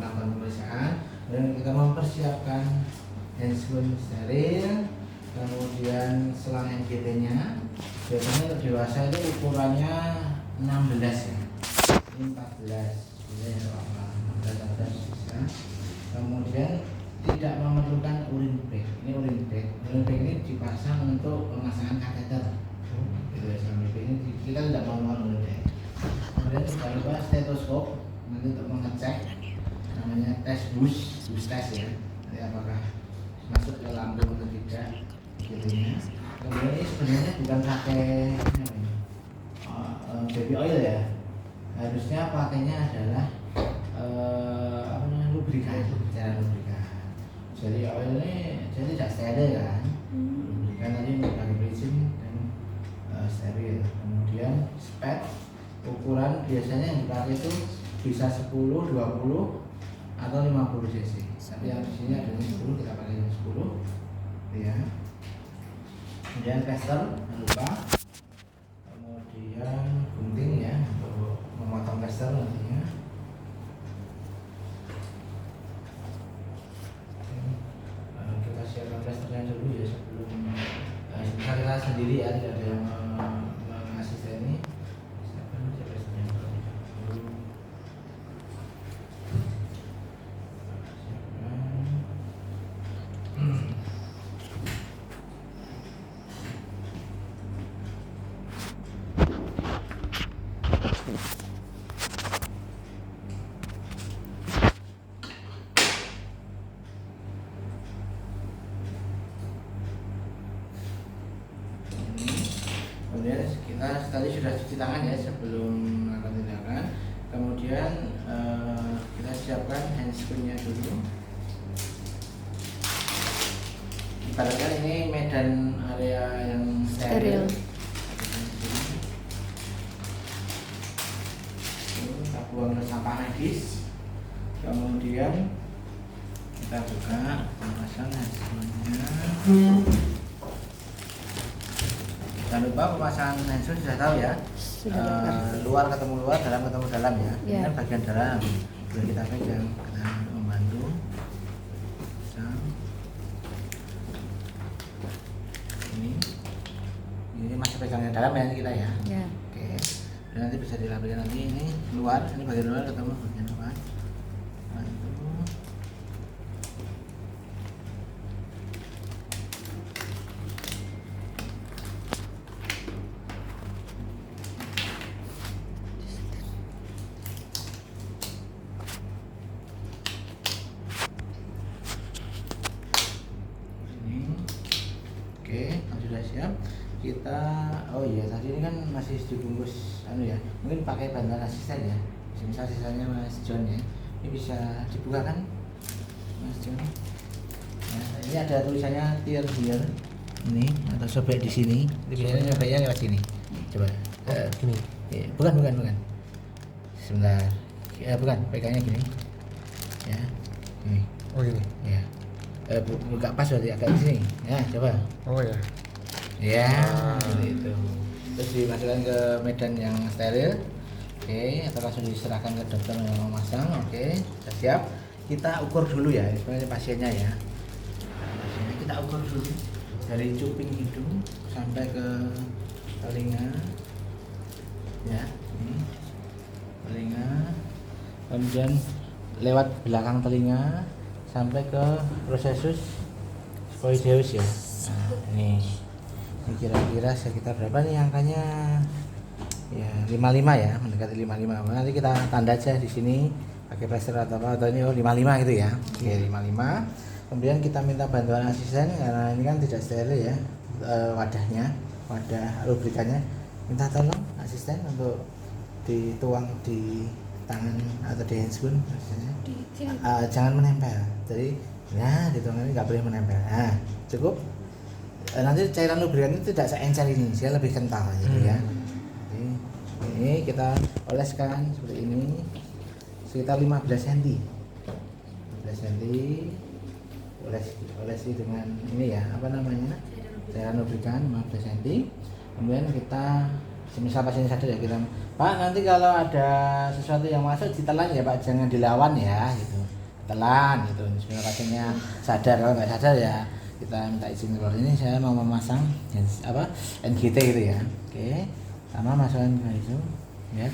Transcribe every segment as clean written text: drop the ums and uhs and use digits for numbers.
melakukan pemeriksaan dan kita mempersiapkan handscoon steril, kemudian selang NGT-nya. Biasanya untuk dewasa itu ukurannya 16 ya, ini 14 ya, 16 bisa. Kemudian tidak memerlukan urin bag. Ini urin bag. Urin bag ini dipasang untuk pemasangan kateter. Gitu ya, sampai ini kita tidak memerlukan urin bag. Kemudian jangan lupa stetoskop nanti untuk mengecek namanya tes bus tes ya. Nanti apakah masuk ke lambung atau tidak gitunya. Kemudian ini sebenarnya bukan pakai baby oil ya. Harusnya pakainya adalah lubrikan, cairan lubrikan. Jadi oil ini jadi tidak steril kan. Lubrikan tadi pakai bleaching dan steril. Kemudian spet ukuran biasanya yang dipakai itu bisa 10, 20 atau 50 cc. Tapi yang di sini ada 10, kita pakai yang 10 ya. Kemudian tester jangan lupa. Kemudian gunting ya untuk memotong tester nantinya. Kita siapkan testernya dulu ya sebelum kita sendiri ya, tidak ada yang mengasisteni. Siapkan testernya dulu. Kemudian kita tadi sudah cuci tangan ya sebelum melakukan tindakan. Kemudian kita siapkan handscoon-nya dulu. Ibaratkan ini medan area yang steril. Kita buang ke sampah medis. Kemudian kita buka pemasangan handscoon-nya. Jangan lupa pemasangan handscoon sudah tahu ya. Luar ketemu luar, dalam ketemu dalam ya. Ini kan bagian dalam. Boleh kita pegang, kita membantu. Ini masih pegangnya dalam ya kita ya. Oke. Dan nanti bisa dilapisi nanti ini luar, ini bagian luar ketemu bagian luar. Bantu. Oke, sudah siap. Kita tadi ini kan masih dibungkus ya. Mungkin pakai bantuan asisten ya. Misal sisanya Mas John ya. Ini bisa dibuka kan Mas John? Nah, ini ada tulisannya tear here. Ini atau sobek di sini. Ini biasanya sobeknya lewat sini. Coba. Gini. Bukan. Sebentar. Bukan, pegangnya gini. Ya. Gini. Oh gini. Ya. Buka pas berarti agak di sini. Ya, coba. Oh ya. Ya, itu. Terus dimasukkan ke medan yang steril. Oke, atau langsung diserahkan ke dokter yang memasang. Oke, sudah siap. Kita ukur dulu ya, sebenarnya pasiennya ya. Pasiennya kita ukur dulu dari cuping hidung sampai ke telinga. Ya, ini telinga. Kemudian lewat belakang telinga sampai ke prosesus scoideus ya. Nah, ini kira-kira sekitar berapa nih angkanya? Ya 55 ya, mendekati 55. Nanti kita tanda aja di sini pakai plester atau apa, atau ini 55 gitu ya. Oke, 55. Kemudian kita minta bantuan asisten karena ini kan tidak steril ya, wadah lubrikannya. Minta tolong asisten untuk dituang di tangan atau di handscoon jangan menempel. Jadi nah dituang ini nggak boleh menempel. Nah cukup. Nanti cairan lubrikan itu tidak seencer ini, dia lebih kental gitu ya. Ini kita oleskan seperti ini sekitar 15 cm. 15 cm olesi dengan ini ya, apa namanya? Cairan lubrikan 15 cm. Kemudian kita semisal pasien sadar ya, kita Pak nanti kalau ada sesuatu yang masuk ditelan ya Pak, jangan dilawan ya gitu. telan gitu. Supaya pasiennya sadar, kalau nggak sadar ya kita minta izin keluar. Ini saya mau memasang NGT gitu ya. Oke, sama masukkan ke itu ya.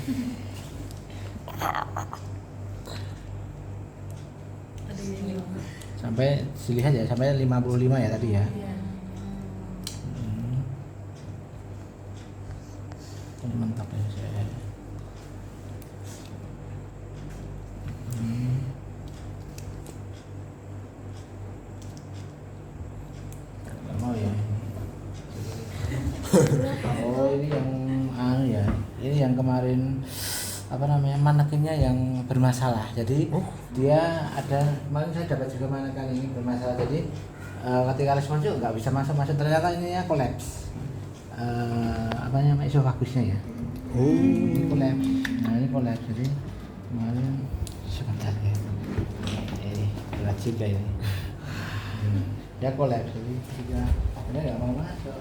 Sampai dilihat ya, sampai 55 ya tadi ya. Ini mantap ya saya. Mau ya. Oh ini yang ya, ini yang kemarin manekinnya yang bermasalah. Jadi dia ada, kemarin saya dapat juga manekin ini bermasalah. Jadi ketika respon juga nggak bisa masuk, ternyata ininya kolaps. Esofagusnya ya. Ini kolaps. Nah ini kolaps. Jadi kemarin sebentar ya. Berat juga ini. Dia kolaps. Jadi dia nggak mau masuk.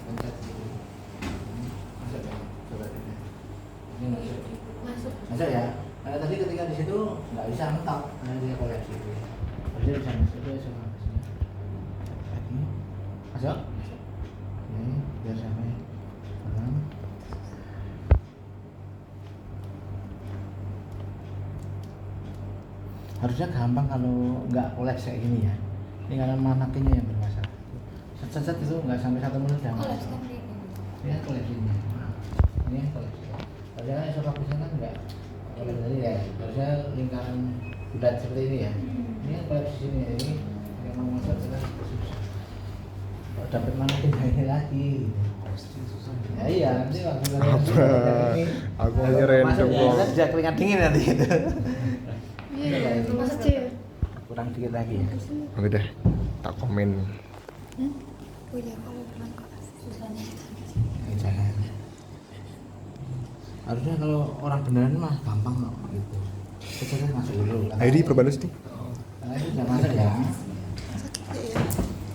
Masuk ya. Coba ini. Ini masuk ya. Nah, tadi ketika di situ nggak bisa mentok, karena dia kolaps itu. Dia bisa masuk itu esofagusnya. Masuk. Ini biar sampai dalam. Harusnya gampang kalau nggak kolaps kayak gini ya. Ini karena manekinnya yang bermasalah. Set itu nggak sampai 1 menit udah masuk. Ini kolaps ini. Ini kolaps. Harusnya kan esofagusnya kan nggak kolaps tadi ya. Harusnya lingkaran bulat seperti ini ya. Ini kolaps di sini. Ini yang mau masuk kita susah. Kalau dapat manekin ini lagi. Ya iya, nanti waktu aku hanya random kok. Bisa keringat dingin nanti itu. Iya, masih. Kurang dikit lagi ya. Oke deh, tak komen. Oh iya, kamu bilang kok susahnya. Jangan. Harusnya kalau orang beneran mah gampang kok gitu. Kita masuk dulu. Ayo perbalas nih. Nah, itu udah masuk ya.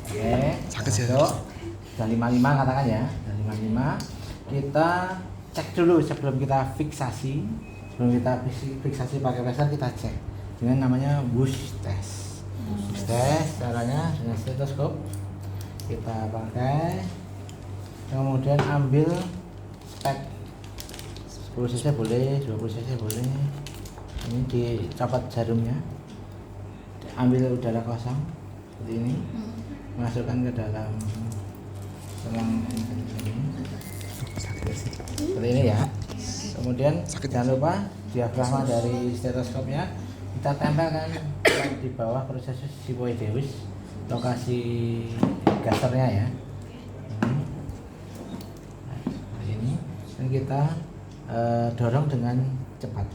Oke. Sakit sih. Sudah 55 katakan ya. Sudah 55. Kita cek dulu sebelum kita fiksasi. Sebelum kita fiksasi pakai laser, kita cek dengan namanya Bush test. Bush test caranya dengan stetoskop kita pakai, kemudian ambil spek 10 cc boleh, 20 cc boleh. Ini dicopot jarumnya, ambil udara kosong seperti ini, masukkan ke dalam selang ini seperti ini ya. Kemudian jangan lupa diafragma dari stetoskopnya kita tempelkan di bawah proses sifoideus, lokasi gasernya ya. Ini dan kita dorong dengan cepat.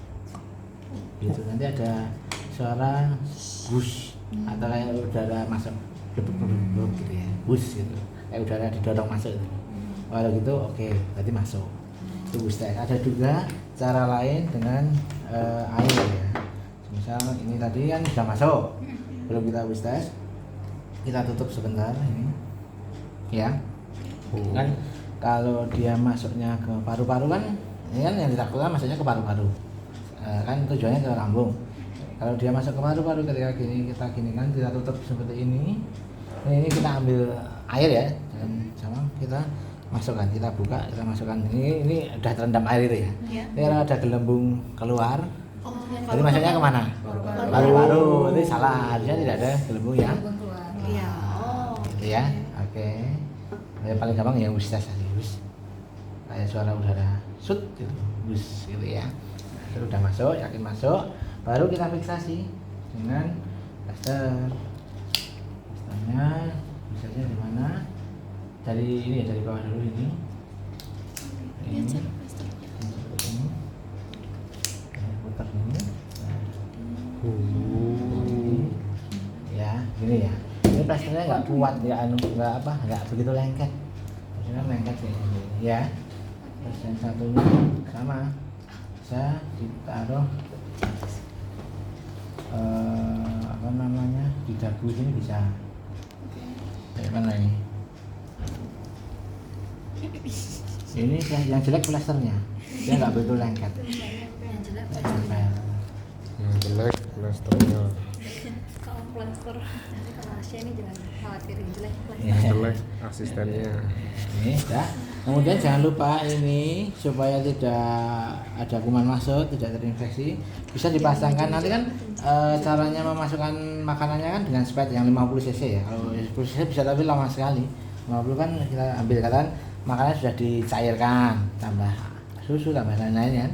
Gitu, nanti ada suara bush atau kayak udara masuk gitu ya, bush gitu, kayak udara didorong masuk. Kalau gitu oke, berarti masuk. Itu bush test. Ada juga cara lain dengan air ya. Misal ini tadi kan sudah masuk, belum kita bush test, kita tutup sebentar ini ya. Kan kalau dia masuknya ke paru-paru kan, ini kan yang ditakutkan masuknya ke paru-paru, kan tujuannya ke lambung. Kalau dia masuk ke paru-paru ketika gini, kita gini kan, kita tutup seperti ini. Ini kita ambil air ya, dan sama kita masukkan, kita buka, kita masukkan. Ini udah terendam air itu ya. Ini kalau ada gelembung keluar, jadi masuknya kemana? Paru-paru. Itu salah, harusnya tidak ada gelembung ya. Iya. Gitu ya, oke. Yang paling gampang ya bush test tadi, bush. Kayak suara udara, shoot gitu, bush gitu ya. Sudah masuk, yakin masuk, baru kita fiksasi dengan plaster. Plasternya biasanya di mana? Dari ini, dari bawah dulu ini. Ini. Ini. Putar ini. Ya, gini ya. Ini plasternya nggak kuat, nggak begitu lengket. Plasternya lengket ya. Terus yang satunya sama, bisa ditaruh di dagu sini bisa. Kayak mana ini? Ini yang jelek plasternya, dia nggak begitu lengket. Yang jelek Yang jelek plasternya. Kalau plaster. Nanti kalau Asia ini jangan khawatirin jelek Ya. Jelek asistennya. Ini ya. Kemudian jangan lupa ini supaya tidak ada kuman masuk, tidak terinfeksi, bisa dipasangkan nanti kan caranya memasukkan makanannya kan dengan spet yang 50 cc ya. Kalau 10 cc bisa tapi lama sekali. 50 kan kita ambil katakan makanan sudah dicairkan, tambah susu, tambah lain-lain kan.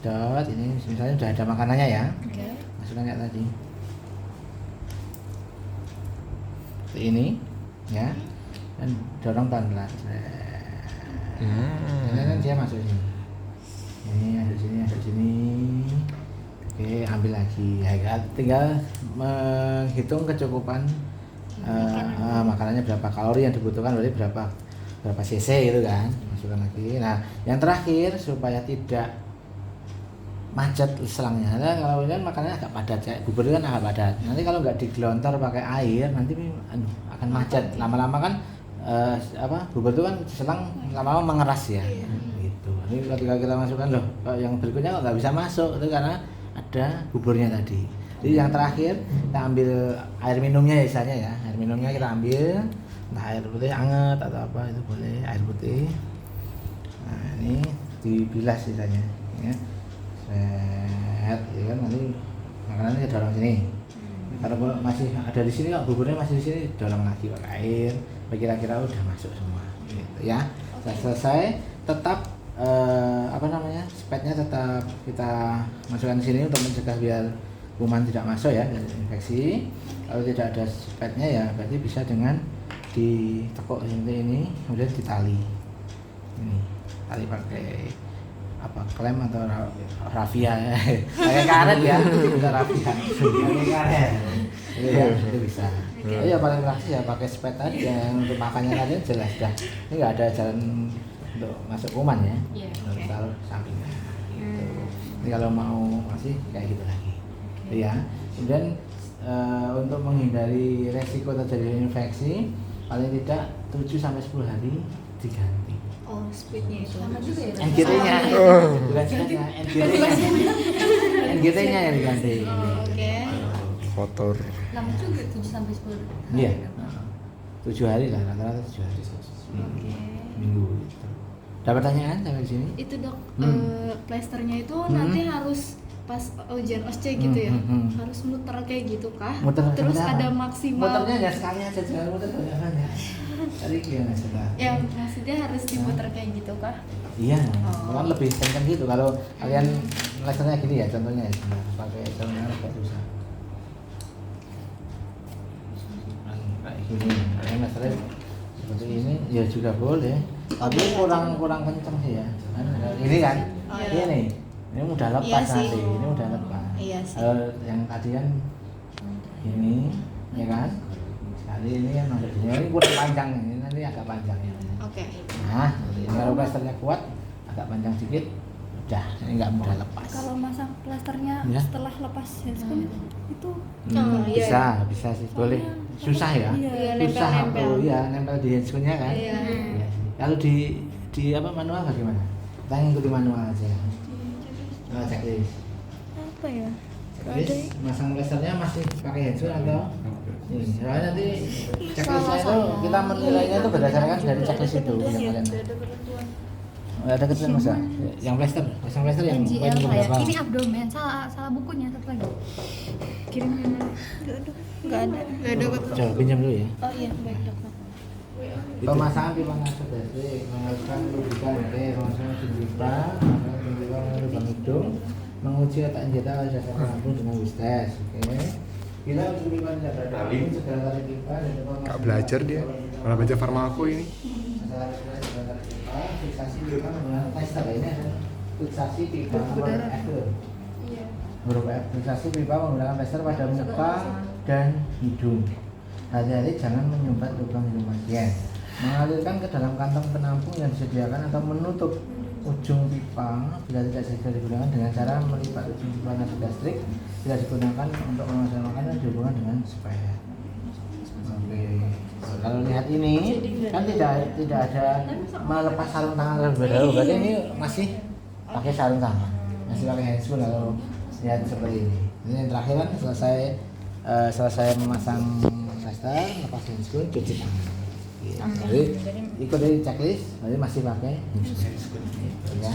Sedot ini misalnya sudah ada makanannya ya. Oke. Masukkan kayak tadi. Seperti ini ya. Dan dorong pelan-pelan. Ini kan dia masuk sini. Ini masuk sini, masuk sini. Oke, ambil lagi. Ya, tinggal menghitung kecukupan makanannya berapa kalori yang dibutuhkan, berarti berapa cc gitu kan. Masukkan lagi. Nah, yang terakhir supaya tidak macet selangnya. Nah, kalau kan makanannya agak padat ya, bubur itu kan agak padat. Nanti kalau nggak digelontor pakai air, nanti akan macet. Lama-lama kan bubur itu kan selang lama-lama mengeras ya. Gitu. Ini ketika kita masukkan loh, yang berikutnya nggak bisa masuk itu karena ada buburnya tadi. Jadi yang terakhir kita ambil air minumnya ya misalnya ya. Air minumnya kita ambil, entah air putih hangat atau apa itu boleh, air putih. Nah, ini dibilas misalnya ya. Set, ya kan nanti makanannya dorong sini. Kalau masih ada di sini, kok buburnya masih di sini, dorong lagi pakai air. Kira-kira udah masuk semua, gitu ya. Sudah selesai, tetap spetnya tetap kita masukkan di sini untuk mencegah biar kuman tidak masuk ya, infeksi. Kalau tidak ada spetnya ya, berarti bisa dengan ditekuk seperti ini, kemudian ditali. Ini tali pakai klem atau rafia ya. Pakai karet ya, kita rafia. Pakai karet. Ya, itu bisa. Ya paling praktis ya pakai spet tadi yang untuk makannya tadi jelas dah. Ini nggak ada jalan untuk masuk kuman ya. Harus taruh sampingnya. Gitu. Ini kalau mau masih kayak gitu lagi. Ya. Kemudian untuk menghindari resiko terjadi infeksi paling tidak 7 sampai 10 hari diganti. Oh, speednya itu. Sama juga ya. NGT-nya. Bukan speednya, NGT-nya yang diganti. Oke. Kotor. Lama juga 7 sampai 10. Iya. 7 hari lah, rata-rata 7 hari. Minggu gitu. Ada pertanyaan sampai sini? Itu dok, plasternya itu nanti harus pas ujian OSCE gitu ya? Harus muter kayak gitu kah? Muter Terus apa? ada maksimal. Muternya nggak sekali aja, jangan muter banyak-banyak. Tadi gimana coba? Yang maksudnya harus diputer kayak gitu kah? Iya, kan lebih kencang gitu. Kalau kalian lasernya gini ya, contohnya ya, pakai contohnya agak susah. Kayak gini, kayak lasernya seperti ini, ya juga boleh. Tapi kurang kencang sih ya. Ini kan, ini udah lepas Iya sih. nanti, ini udah lepas. Iya sih. Yang tadi kan ini, ya kan? Sekali ini kan masuk sini, ini kurang panjang, ini nanti agak panjang ya. Oke. Nah, kalau plasternya kuat, agak panjang sedikit, udah, ini nggak mudah lepas. Kalau masang plasternya Ya. setelah lepas handscoon itu Bisa sih, boleh. Susah ya? Iya, Susah nempel-nempel. apa? Iya, nempel di handscoon-nya kan? Iya. Iya sih. Kalau di manual bagaimana? Kita ngikuti manual aja. Checklist. apa ya? Checklist, masang plasternya masih pakai handscoon atau? Ini, soalnya nanti checklistnya itu kita menilainya itu berdasarkan dari checklist itu yang kalian. Ada ketulisan masa? Yang plaster, pasang plaster yang poin NGL berapa? kayak ini abdomen, salah bukunya satu lagi. Kirimin nggak ada. Coba pinjam dulu ya. Oh iya, baik dokter. Pemasangan pipa masuk listrik menghasilkan rujukan dari pemasangan pipa, lubang hidung, menguji letak injeta pada dasar lambung dengan wistes. Oke. Bila uji pipa tidak berdalih, segala tarik pipa dan Kak belajar dia, malah baca farmako ini. masalah segala tarik pipa, fiksasi pipa menggunakan tester ini adalah fiksasi pipa huruf F. Huruf F, fiksasi pipa menggunakan tester pada muka dan hidung. Hati-hati jangan menyumbat lubang hidung pasien. Mengalirkan ke dalam kantong penampung yang disediakan atau menutup ujung pipa bila tidak segera digunakan dengan cara melipat ujung pipa nasi gastrik tidak digunakan untuk memasukkan makanan dihubungkan dengan spet. Oke. Kalau lihat ini kan tidak ada melepas sarung tangan terlebih dahulu. Berarti ini masih pakai sarung tangan, masih pakai handscoon kalau lihat seperti ini. Ini yang terakhir kan selesai selesai memasang plester, lepas handscoon, cuci tangan. Gitu. Jadi ikuti checklist, jadi masih pakai handscoon. Gitu, ya.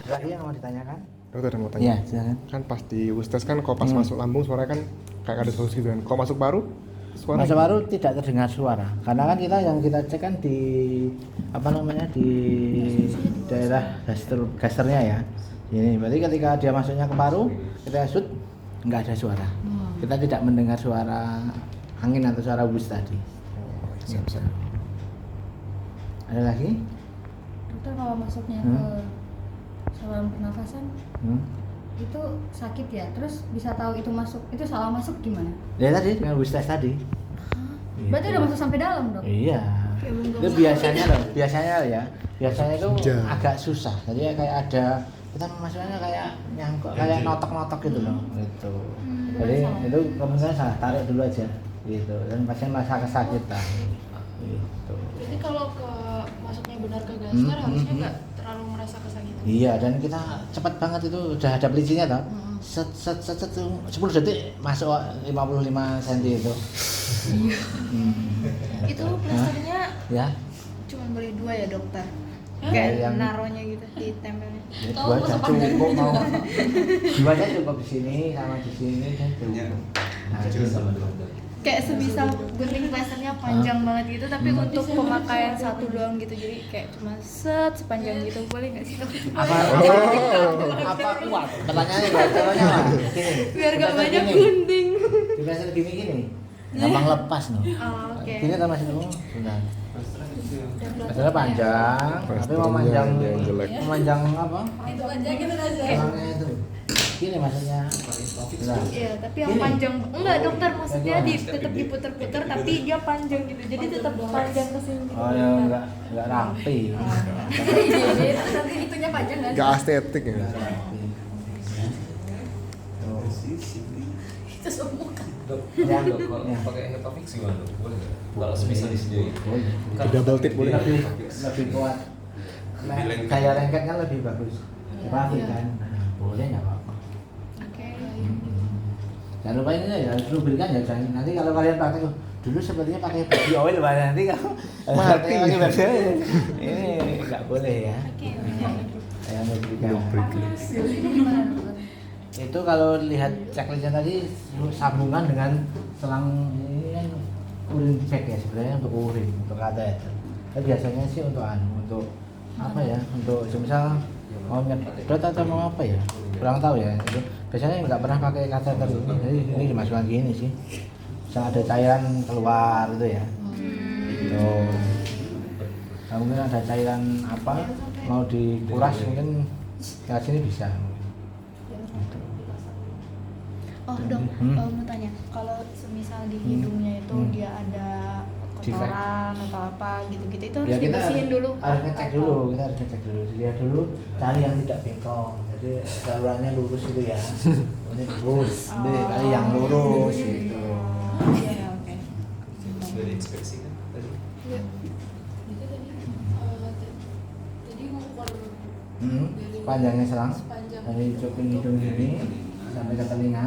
Ada lagi yang mau ditanyakan? Dokter mau tanya. Iya, silakan. Kan pas di ustes kan kalau pas masuk lambung suaranya kan kayak ada solusi gitu kan. Kalau masuk paru suara Masuk paru tidak terdengar suara. Karena kan yang kita cek kan di apa namanya di daerah gasternya ya. Ini berarti ketika dia masuknya ke paru, kita shoot nggak ada suara. Kita tidak mendengar suara angin atau suara bus tadi. siap. Ada lagi? Dokter kalau masuknya Hmm. ke saluran pernafasan itu sakit ya, terus bisa tahu itu masuk, itu salah masuk gimana? Ya tadi dengan bus test tadi. Berarti udah masuk sampai dalam dong? Iya. Kayak belum Itu biasanya loh, biasanya itu Senja. agak susah. Jadi kayak ada kita memasukkannya kayak nyangkut, kayak notok-notok gitu loh. Gitu. Jadi itu kemungkinan salah tarik dulu aja gitu. Dan pasien merasa kesakitan. Gitu. Berarti kalau ke masuknya benar ke gaster harusnya nggak terlalu merasa kesakitan. Iya, dan kita cepat banget itu udah ada pelicinya toh. Set 10 detik masuk 55 cm itu. Iya. Itu plasternya Ya. cuma boleh 2 ya dokter? Yang- Kayak naronya gitu ditempelnya. Ya, dua aja cukup mau. Dua aja cukup di sini sama di sini dan cukup. Nah, gitu. Kayak semisal gunting plasternya panjang banget gitu, tapi untuk pemakaian satu doang gitu, jadi kayak cuma sepanjang gitu, boleh nggak sih dok? Apa kuat? Pertanyaannya buat caranya apa? Gini. Biar nggak Plaster banyak gini. gunting. Di plaster gini. Gampang lepas no. Oh, oke. Gini kan masih dulu. Sudah. Plasternya panjang, tapi mau Plasternya panjang yang jelek. memanjang apa? Itu aja gitu aja. Tulangnya itu. Gini maksudnya. Sudah. Iya, tapi yang Gini. panjang enggak dokter, maksudnya Gimana? tetap diputer-puter tapi dia panjang gitu. Jadi tetap panjang ke sini. Oh ya enggak rapi. Terus nanti itunya panjang kan? Gak estetik ya. Enggak rapi. Tuh. Itu semua kan. Dok, Ya, dok, kalau ya. pakai Hepafix gimana dok? Boleh nggak? Kalau semisal disediain. Boleh. Kan Double tip boleh. Lebih kuat. Kayak lengket kan lebih bagus. Rapi kan. Nah, boleh enggak apa-apa. Oke. Jangan lupa ini ya, lubrikan ya jangan. Nanti kalau kalian pakai tuh, dulu sepertinya pakai baby oil Pak. Nanti kalau Mati. pakai baby oil, ini nggak boleh ya. Oke. Kayak lubrikan. Ini gimana dokter? Itu kalau lihat checklistnya tadi sambungan dengan selang ini kan urin bag ya sebenarnya untuk urin, untuk kateter. Tapi biasanya sih untuk untuk apa ya? Untuk misal mau nyedot atau mau apa ya? Kurang tahu ya. Itu biasanya nggak pernah pakai kateter ini. Jadi ini dimasukkan gini sih. Bisa ada cairan keluar itu ya. Gitu. Nah, mungkin ada cairan apa mau dikuras mungkin ke sini bisa. Oh dok, mau tanya, kalau semisal di hidungnya itu dia ada kotoran atau apa gitu-gitu, itu harus dibersihin dulu. Harus ngecek dulu, kita harus ngecek dulu. Lihat dulu, cari yang tidak bengkok. Jadi salurannya lurus itu ya. Ini lurus, ini kali yang lurus gitu. Oke, oke. Sudah diinspeksi kan tadi? Iya. Itu tadi, tadi ngukur Panjangnya selang sepanjang dari cuping hidung ini sampai ke telinga.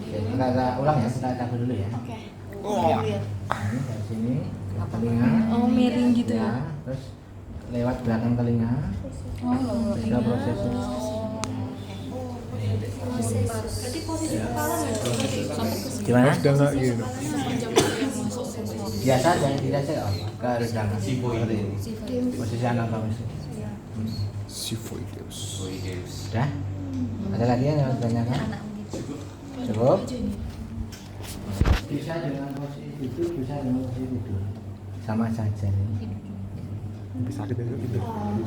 Oke, kita ulang ya, kita campur dulu ya. Oke. Nah, Lihat. ini dari sini ke telinga. Oh, miring gitu ya. Terus lewat belakang telinga. Oh, Sudah proses. berarti posisi kepala nggak sampai ke sini. Gimana? Udah nggak gitu. Sepanjang yang masuk sampai sini. Biasa jangan tidak cek apa? Nggak harus jangan. Posisi anatomis. Sifoideus. Sudah? Ada lagi yang harus ditanyakan? Cukup? Bisa dengan posisi itu, bisa dengan posisi tidur. Sama saja nih. Lebih sakit ya itu.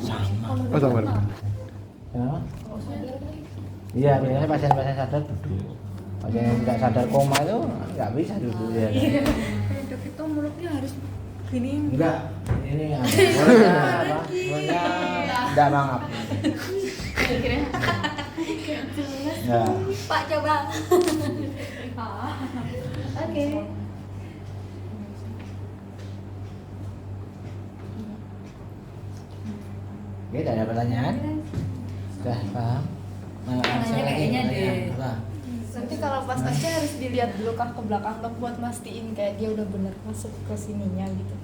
Sama. Oh sama. Ya? Iya, biasanya pasien-pasien sadar duduk. Pasien yang tidak sadar koma itu nggak bisa duduk ya. Kan? Dok itu mulutnya harus gini. Enggak, ini apa? Mulutnya apa? Mulutnya enggak mangap. Kira-kira. Enggak. Pak coba. Oke. Oke, tidak ada pertanyaan? Sudah paham? Nah, Nanya kayaknya deh. Apa? Nanti kalau pas Asya harus dilihat dulu kan ke belakang dok buat mastiin kayak dia udah bener masuk ke sininya gitu.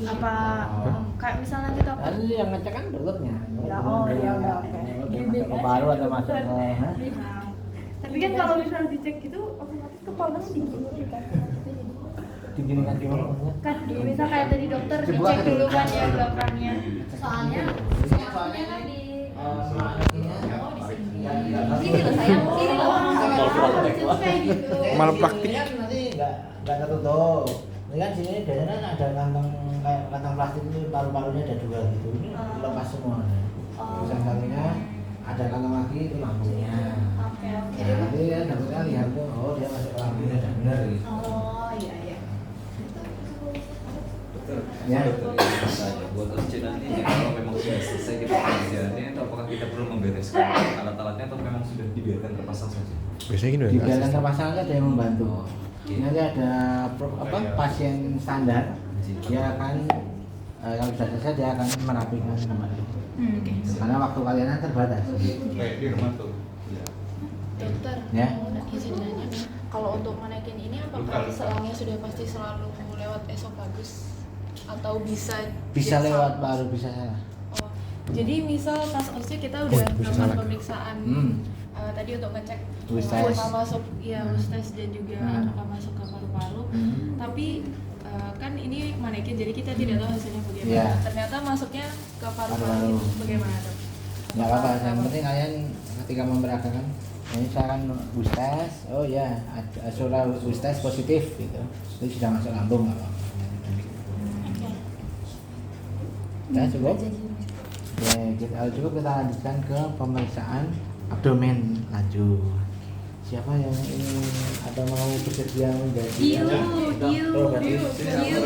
Apa kayak misalnya kita Lalu yang ngecek kan dokternya. Ya, oh, ya udah, oke. Masuk ke paru atau masuk ke hah? tapi kan kalau misalnya dicek gitu otomatis kepalanya digini kan Digini kan gimana maksudnya? kan misal kayak tadi dokter Coba dicek kan dulu dulu. kan ya belakangnya Soalnya Soalnya kan di sini loh sayang sini loh kayak gitu. Malah praktik. Ini kan nanti nggak tertutup. Ini kan sini biasanya ada kantong kayak kantong plastik itu paru-parunya ada 2 gitu. Ini lepas semua. Bisa satunya ada kantong lagi itu lambungnya. oke oke Nah, nanti kan dokternya lihat tuh, oh dia masuk ke lambungnya udah benar gitu. oh iya iya Ya. Buat Asci nanti kalau memang sudah selesai kita pengerjaannya atau apakah kita perlu membereskan alat-alatnya atau memang sudah dibiarkan terpasang saja? Biasanya gini Di dalam terpasang ada yang membantu. Nanti ada pasien standar, dia akan kalau sudah selesai dia akan merapikan kembali. oke Karena waktu kalian terbatas. Kayak di rumah tuh. dokter Ya. mau izin nanya kalau untuk manekin ini apakah selangnya sudah pasti selalu lewat esophagus atau bisa Bisa jet lewat salvo? baru bisa salah. Oh, jadi misal pas OSCE kita udah bisa melakukan salah. pemeriksaan tadi untuk ngecek Wis tes. apakah masuk ya wis tes dan juga apakah masuk ke paru-paru. Tapi kan ini manekin jadi kita tidak tahu hasilnya bagaimana. Iya. Ternyata masuknya ke paru-paru Paru-paru. itu bagaimana dok? Nggak apa-apa, yang penting kalian ketika memeragakan ini saya akan bus tes, oh ya surat bus tes positif gitu, itu sudah masuk lambung nggak apa-apa. Ya cukup. Ya cukup kita lanjutkan ke pemeriksaan abdomen lanjut. Siapa yang ini ada mau bersedia menjadi? Diu.